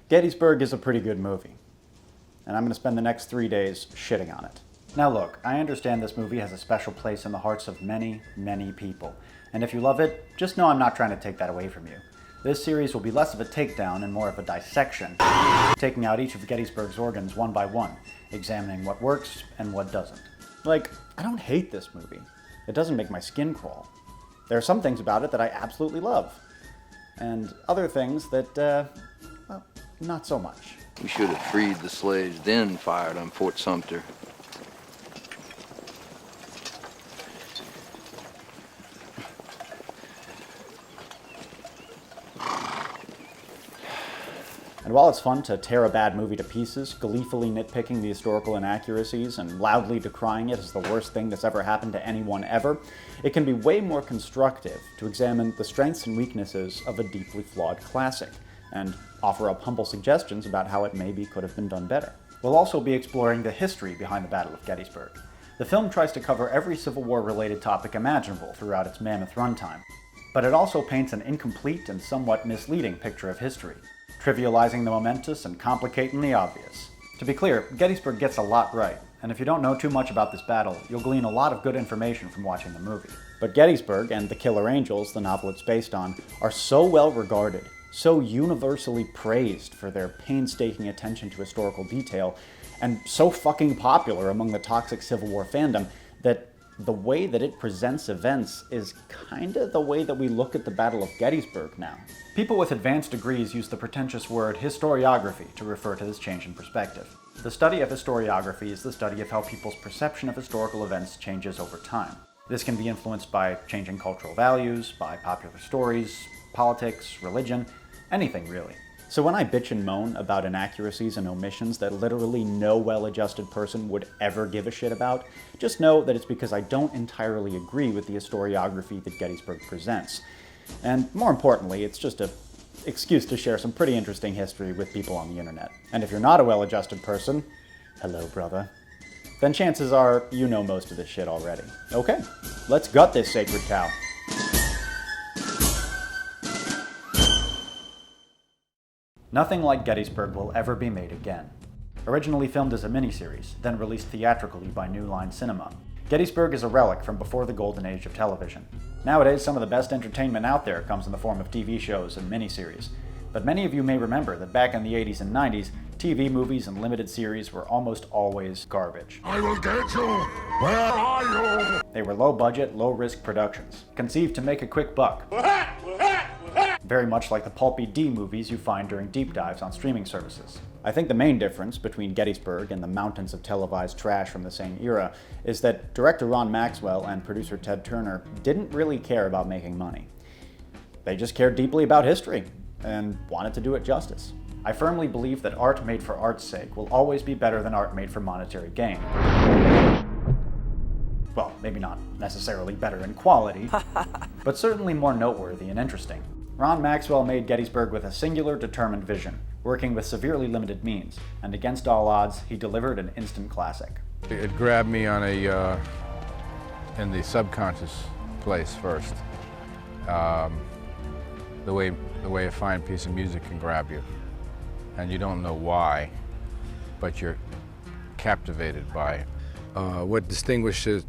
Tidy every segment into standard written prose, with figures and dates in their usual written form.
Gettysburg is a pretty good movie, and I'm going to spend the next 3 days shitting on it. Now look, I understand this movie has a special place in the hearts of many, many people, and if you love it, just know I'm not trying to take that away from you. This series will be less of a takedown and more of a dissection, taking out each of Gettysburg's organs one by one, examining what works and what doesn't. Like, I don't hate this movie. It doesn't make my skin crawl. There are some things about it that I absolutely love, and other things that, well, not so much. We should have freed the slaves, then fired on Fort Sumter. And while it's fun to tear a bad movie to pieces, gleefully nitpicking the historical inaccuracies and loudly decrying it as the worst thing that's ever happened to anyone ever, it can be way more constructive to examine the strengths and weaknesses of a deeply flawed classic, and offer up humble suggestions about how it maybe could have been done better. We'll also be exploring the history behind the Battle of Gettysburg. The film tries to cover every Civil War-related topic imaginable throughout its mammoth runtime, but it also paints an incomplete and somewhat misleading picture of history, trivializing the momentous and complicating the obvious. To be clear, Gettysburg gets a lot right, and if you don't know too much about this battle, you'll glean a lot of good information from watching the movie. But Gettysburg and The Killer Angels, the novel it's based on, are so well regarded, so universally praised for their painstaking attention to historical detail, and so fucking popular among the toxic Civil War fandom, that the way that it presents events is kinda the way that we look at the Battle of Gettysburg now. People with advanced degrees use the pretentious word historiography to refer to this change in perspective. The study of historiography is the study of how people's perception of historical events changes over time. This can be influenced by changing cultural values, by popular stories, politics, religion, anything really. So when I bitch and moan about inaccuracies and omissions that literally no well-adjusted person would ever give a shit about, just know that it's because I don't entirely agree with the historiography that Gettysburg presents. And more importantly, it's just an excuse to share some pretty interesting history with people on the internet. And if you're not a well-adjusted person, hello brother, then chances are you know most of this shit already. Okay, let's gut this sacred cow. Nothing like Gettysburg will ever be made again. Originally filmed as a miniseries, then released theatrically by New Line Cinema, Gettysburg is a relic from before the golden age of television. Nowadays, some of the best entertainment out there comes in the form of TV shows and miniseries. But many of you may remember that back in the 80s and 90s, TV movies and limited series were almost always garbage. I will get you! Where are you? They were low-budget, low-risk productions, conceived to make a quick buck. Very much like the pulpy D movies you find during deep dives on streaming services. I think the main difference between Gettysburg and the mountains of televised trash from the same era is that director Ron Maxwell and producer Ted Turner didn't really care about making money. They just cared deeply about history and wanted to do it justice. I firmly believe that art made for art's sake will always be better than art made for monetary gain. Well, maybe not necessarily better in quality, but certainly more noteworthy and interesting. Ron Maxwell made Gettysburg with a singular, determined vision, working with severely limited means, and against all odds, he delivered an instant classic. It grabbed me on in the subconscious place first. The way a fine piece of music can grab you, and you don't know why, but you're captivated by it. What distinguishes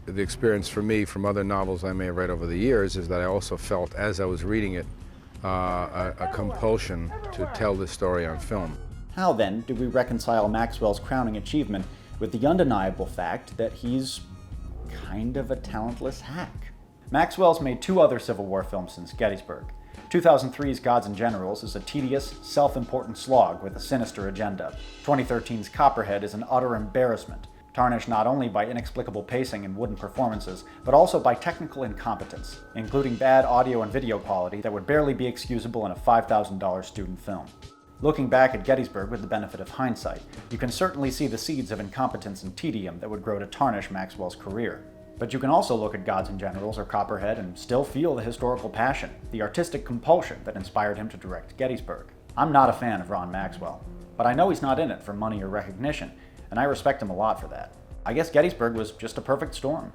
the experience for me from other novels I may have read over the years is that I also felt, as I was reading it, a compulsion to tell this story on film. How then do we reconcile Maxwell's crowning achievement with the undeniable fact that he's kind of a talentless hack? Maxwell's made 2 other Civil War films since Gettysburg. 2003's Gods and Generals is a tedious, self-important slog with a sinister agenda. 2013's Copperhead is an utter embarrassment, tarnished not only by inexplicable pacing and wooden performances, but also by technical incompetence, including bad audio and video quality that would barely be excusable in a $5,000 student film. Looking back at Gettysburg with the benefit of hindsight, you can certainly see the seeds of incompetence and tedium that would grow to tarnish Maxwell's career. But you can also look at Gods and Generals or Copperhead and still feel the historical passion, the artistic compulsion that inspired him to direct Gettysburg. I'm not a fan of Ron Maxwell, but I know he's not in it for money or recognition, and I respect him a lot for that. I guess Gettysburg was just a perfect storm.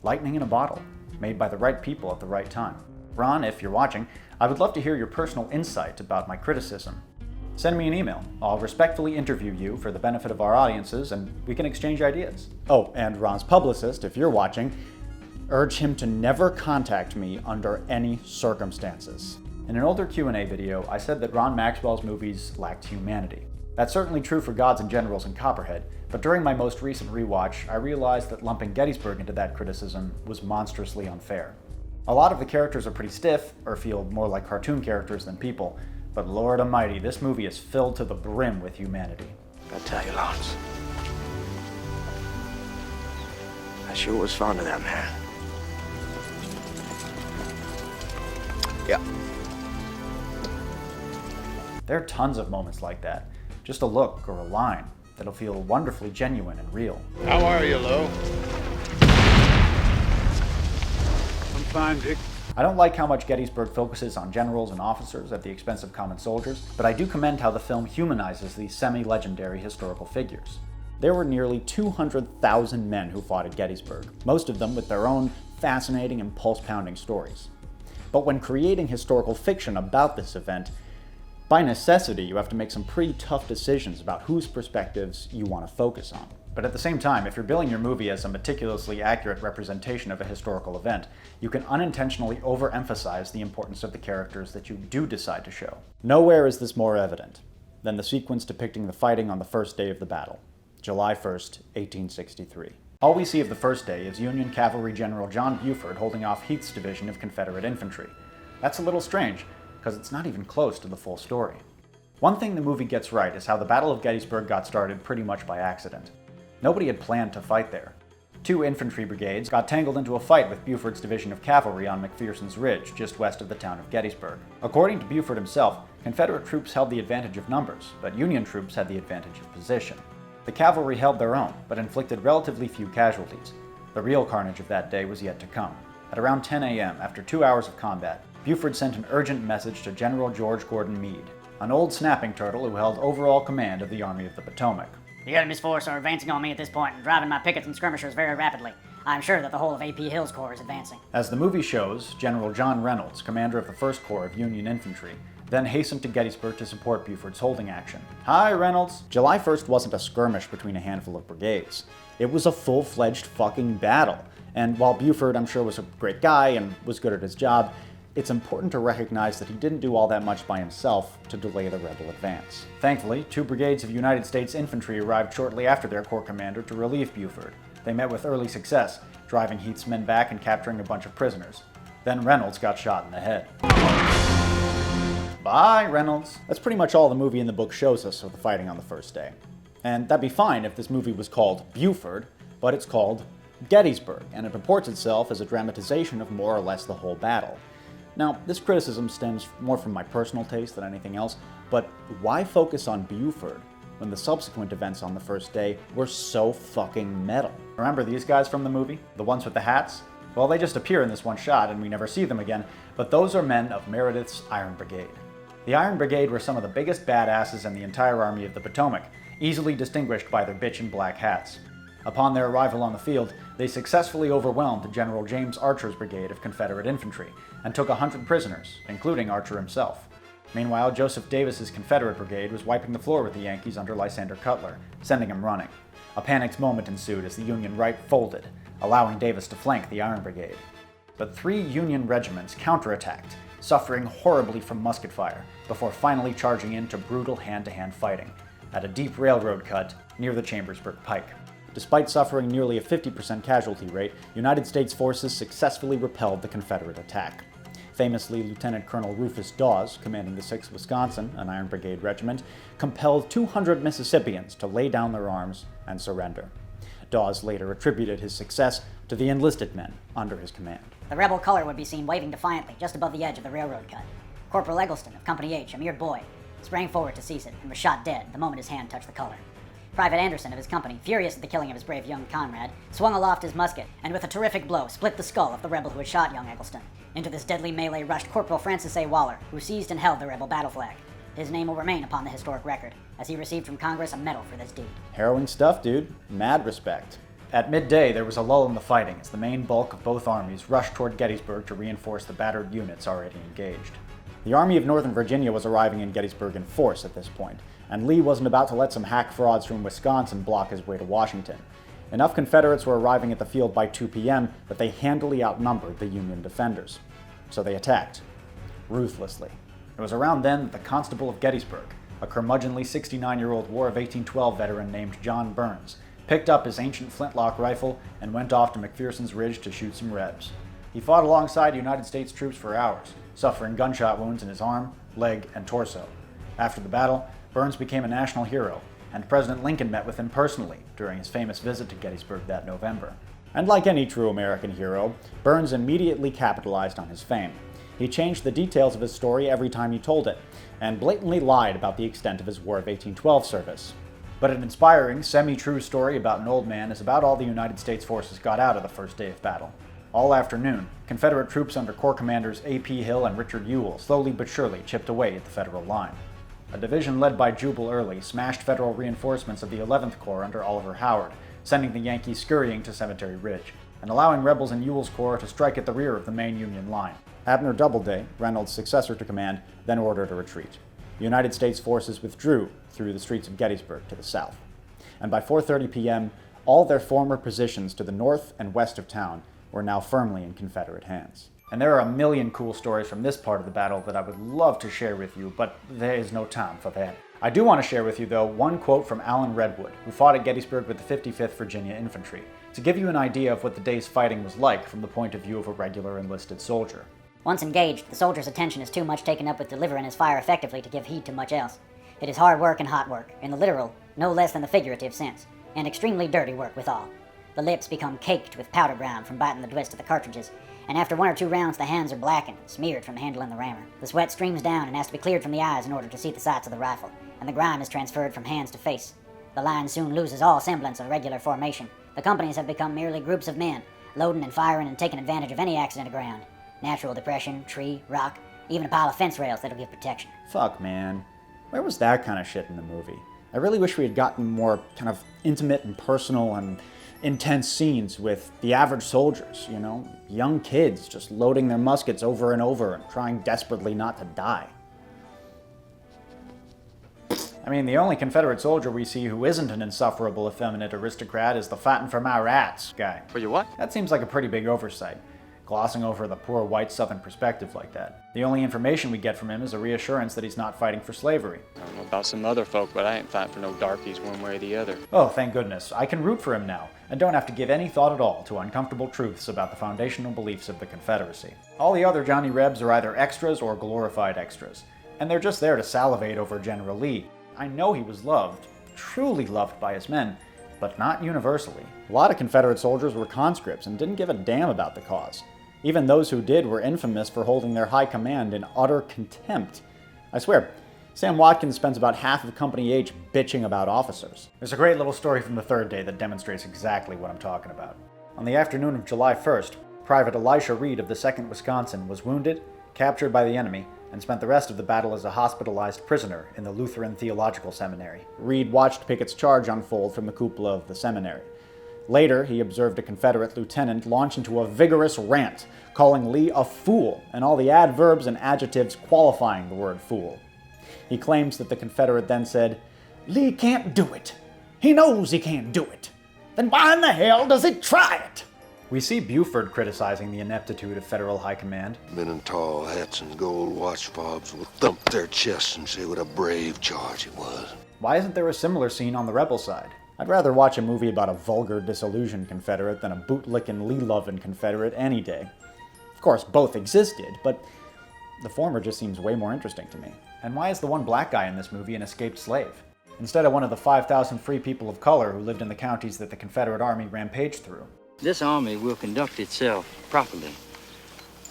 lightning in a bottle, made by the right people at the right time. Ron, if you're watching, I would love to hear your personal insight about my criticism. Send me an email. I'll respectfully interview you for the benefit of our audiences, and we can exchange ideas. Oh, and Ron's publicist, if you're watching, urge him to never contact me under any circumstances. In an older Q&A video, I said that Ron Maxwell's movies lacked humanity. That's certainly true for Gods and Generals and Copperhead, but during my most recent rewatch, I realized that lumping Gettysburg into that criticism was monstrously unfair. A lot of the characters are pretty stiff, or feel more like cartoon characters than people, but Lord Almighty, this movie is filled to the brim with humanity. I tell you, Lawrence, I sure was fond of that man. Yeah. There are tons of moments like that. Just a look or a line that'll feel wonderfully genuine and real. How are you, Lo? I'm fine, Dick. I don't like how much Gettysburg focuses on generals and officers at the expense of common soldiers, but I do commend how the film humanizes these semi-legendary historical figures. There were nearly 200,000 men who fought at Gettysburg, most of them with their own fascinating and pulse-pounding stories. But when creating historical fiction about this event, by necessity, you have to make some pretty tough decisions about whose perspectives you want to focus on. But at the same time, if you're billing your movie as a meticulously accurate representation of a historical event, you can unintentionally overemphasize the importance of the characters that you do decide to show. Nowhere is this more evident than the sequence depicting the fighting on the first day of the battle, July 1st, 1863. All we see of the first day is Union Cavalry General John Buford holding off Heath's division of Confederate infantry. That's a little strange, because it's not even close to the full story. One thing the movie gets right is how the Battle of Gettysburg got started pretty much by accident. Nobody had planned to fight there. Two infantry brigades got tangled into a fight with Buford's division of cavalry on McPherson's Ridge, just west of the town of Gettysburg. According to Buford himself, Confederate troops held the advantage of numbers, but Union troops had the advantage of position. The cavalry held their own, but inflicted relatively few casualties. The real carnage of that day was yet to come. At around 10 a.m., after 2 hours of combat, Buford sent an urgent message to General George Gordon Meade, an old snapping turtle who held overall command of the Army of the Potomac. The enemy's force are advancing on me at this point and driving my pickets and skirmishers very rapidly. I'm sure that the whole of A.P. Hill's corps is advancing. As the movie shows, General John Reynolds, commander of the 1st Corps of Union Infantry, then hastened to Gettysburg to support Buford's holding action. Hi, Reynolds! July 1st wasn't a skirmish between a handful of brigades. It was a full-fledged fucking battle. And while Buford, I'm sure, was a great guy and was good at his job, it's important to recognize that he didn't do all that much by himself to delay the rebel advance. Thankfully, 2 brigades of United States infantry arrived shortly after their corps commander to relieve Buford. They met with early success, driving Heath's men back and capturing a bunch of prisoners. Then Reynolds got shot in the head. Bye, Reynolds. That's pretty much all the movie and the book shows us of the fighting on the first day. And that'd be fine if this movie was called Buford, but it's called Gettysburg, and it purports itself as a dramatization of more or less the whole battle. Now, this criticism stems more from my personal taste than anything else, but why focus on Buford when the subsequent events on the first day were so fucking metal? Remember these guys from the movie? The ones with the hats? Well, they just appear in this one shot and we never see them again, but those are men of Meredith's Iron Brigade. The Iron Brigade were some of the biggest badasses in the entire Army of the Potomac, easily distinguished by their bitchin' black hats. Upon their arrival on the field, they successfully overwhelmed General James Archer's brigade of Confederate infantry and took 100 prisoners, including Archer himself. Meanwhile, Joseph Davis's Confederate brigade was wiping the floor with the Yankees under Lysander Cutler, sending him running. A panicked moment ensued as the Union right folded, allowing Davis to flank the Iron Brigade. But 3 Union regiments counterattacked, suffering horribly from musket fire, before finally charging into brutal hand-to-hand fighting at a deep railroad cut near the Chambersburg Pike. Despite suffering nearly a 50% casualty rate, United States forces successfully repelled the Confederate attack. Famously, Lieutenant Colonel Rufus Dawes, commanding the 6th Wisconsin, an Iron Brigade regiment, compelled 200 Mississippians to lay down their arms and surrender. Dawes later attributed his success to the enlisted men under his command. The rebel color would be seen waving defiantly just above the edge of the railroad cut. Corporal Eggleston of Company H, a mere boy, sprang forward to seize it and was shot dead the moment his hand touched the color. Private Anderson of his company, furious at the killing of his brave young comrade, swung aloft his musket and with a terrific blow split the skull of the rebel who had shot young Eggleston. Into this deadly melee rushed Corporal Francis A. Waller, who seized and held the rebel battle flag. His name will remain upon the historic record, as he received from Congress a medal for this deed. Harrowing stuff, dude. Mad respect. At midday, there was a lull in the fighting as the main bulk of both armies rushed toward Gettysburg to reinforce the battered units already engaged. The Army of Northern Virginia was arriving in Gettysburg in force at this point, and Lee wasn't about to let some hack frauds from Wisconsin block his way to Washington. Enough Confederates were arriving at the field by 2 p.m. that they handily outnumbered the Union defenders. So they attacked. Ruthlessly. It was around then that the Constable of Gettysburg, a curmudgeonly 69-year-old War of 1812 veteran named John Burns, picked up his ancient flintlock rifle and went off to McPherson's Ridge to shoot some Rebs. He fought alongside United States troops for hours, suffering gunshot wounds in his arm, leg, and torso. After the battle, Burns became a national hero, and President Lincoln met with him personally during his famous visit to Gettysburg that November. And like any true American hero, Burns immediately capitalized on his fame. He changed the details of his story every time he told it, and blatantly lied about the extent of his War of 1812 service. But an inspiring, semi-true story about an old man is about all the United States forces got out of the first day of battle. All afternoon, Confederate troops under Corps Commanders A.P. Hill and Richard Ewell slowly but surely chipped away at the Federal line. A division led by Jubal Early smashed Federal reinforcements of the 11th Corps under Oliver Howard, sending the Yankees scurrying to Cemetery Ridge, and allowing rebels in Ewell's corps to strike at the rear of the main Union line. Abner Doubleday, Reynolds' successor to command, then ordered a retreat. The United States forces withdrew through the streets of Gettysburg to the south. And by 4:30 p.m., all their former positions to the north and west of town were now firmly in Confederate hands. And there are a million cool stories from this part of the battle that I would love to share with you, but there is no time for that. I do want to share with you, though, one quote from Allen Redwood, who fought at Gettysburg with the 55th Virginia Infantry, to give you an idea of what the day's fighting was like from the point of view of a regular enlisted soldier. Once engaged, the soldier's attention is too much taken up with delivering his fire effectively to give heed to much else. It is hard work and hot work, in the literal, no less than the figurative sense, and extremely dirty work withal. The lips become caked with powder ground from biting the twist of the cartridges, and after 1 or 2 rounds the hands are blackened, smeared from handling the rammer. The sweat streams down and has to be cleared from the eyes in order to see the sights of the rifle, and the grime is transferred from hands to face. The line soon loses all semblance of regular formation. The companies have become merely groups of men, loading and firing and taking advantage of any accident aground. Natural depression, tree, rock, even a pile of fence rails that'll give protection. Fuck, man. Where was that kind of shit in the movie? I really wish we had gotten more kind of intimate and personal and intense scenes with the average soldiers, you know? Young kids just loading their muskets over and over and trying desperately not to die. I mean, the only Confederate soldier we see who isn't an insufferable, effeminate aristocrat is the fighting for my rats guy. For your what? That seems like a pretty big oversight, glossing over the poor white Southern perspective like that. The only information we get from him is a reassurance that he's not fighting for slavery. I don't know about some other folk, but I ain't fighting for no darkies one way or the other. Oh, thank goodness. I can root for him now, and don't have to give any thought at all to uncomfortable truths about the foundational beliefs of the Confederacy. All the other Johnny Rebs are either extras or glorified extras, and they're just there to salivate over General Lee. I know he was loved, truly loved by his men, but not universally. A lot of Confederate soldiers were conscripts and didn't give a damn about the cause. Even those who did were infamous for holding their high command in utter contempt. I swear, Sam Watkins spends about half of Company H bitching about officers. There's a great little story from the third day that demonstrates exactly what I'm talking about. On the afternoon of July 1st, Private Elisha Reed of the 2nd Wisconsin was wounded, captured by the enemy, and spent the rest of the battle as a hospitalized prisoner in the Lutheran Theological Seminary. Reed watched Pickett's charge unfold from the cupola of the seminary. Later, he observed a Confederate lieutenant launch into a vigorous rant, calling Lee a fool, and all the adverbs and adjectives qualifying the word fool. He claims that the Confederate then said, "Lee can't do it. He knows he can't do it. Then why in the hell does he try it?" We see Buford criticizing the ineptitude of Federal High Command. Men in tall hats and gold watch fobs will thump their chests and say what a brave charge it was. Why isn't there a similar scene on the rebel side? I'd rather watch a movie about a vulgar, disillusioned Confederate than a bootlicking, Lee-loving Confederate any day. Of course, both existed, but the former just seems way more interesting to me. And why is the one black guy in this movie an escaped slave, instead of one of the 5,000 free people of color who lived in the counties that the Confederate Army rampaged through? This army will conduct itself properly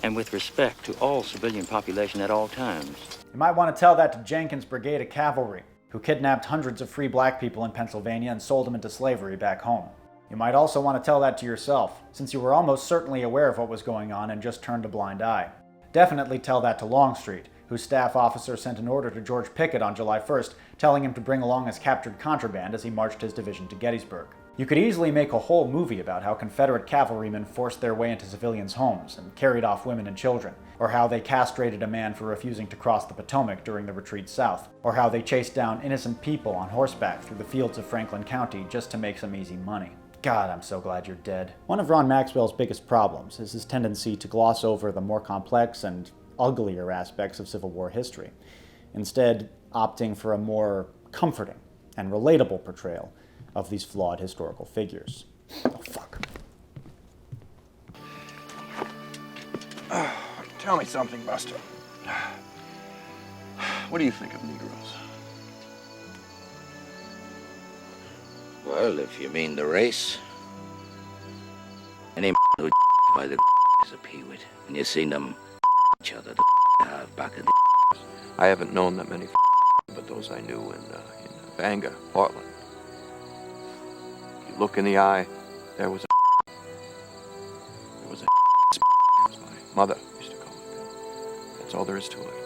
and with respect to all civilian population at all times. You might want to tell that to Jenkins' brigade of cavalry, who kidnapped hundreds of free black people in Pennsylvania and sold them into slavery back home. You might also want to tell that to yourself, since you were almost certainly aware of what was going on and just turned a blind eye. Definitely tell that to Longstreet, who whose staff officer sent an order to George Pickett on July 1st, telling him to bring along his captured contraband as he marched his division to Gettysburg. You could easily make a whole movie about how Confederate cavalrymen forced their way into civilians' homes and carried off women and children, or how they castrated a man for refusing to cross the Potomac during the retreat south, or how they chased down innocent people on horseback through the fields of Franklin County just to make some easy money. God, I'm so glad you're dead. One of Ron Maxwell's biggest problems is his tendency to gloss over the more complex and uglier aspects of Civil War history, instead opting for a more comforting and relatable portrayal of these flawed historical figures. Oh, fuck. Tell me something, Buster. What do you think of Negroes? Well, if you mean the race, any who by the is a peewit, and you seen them each other the back of the. I haven't known that many, but those I knew in Banga, Portland. You look in the eye, there was a. There was a. As my mother used to call it. That's all there is to it.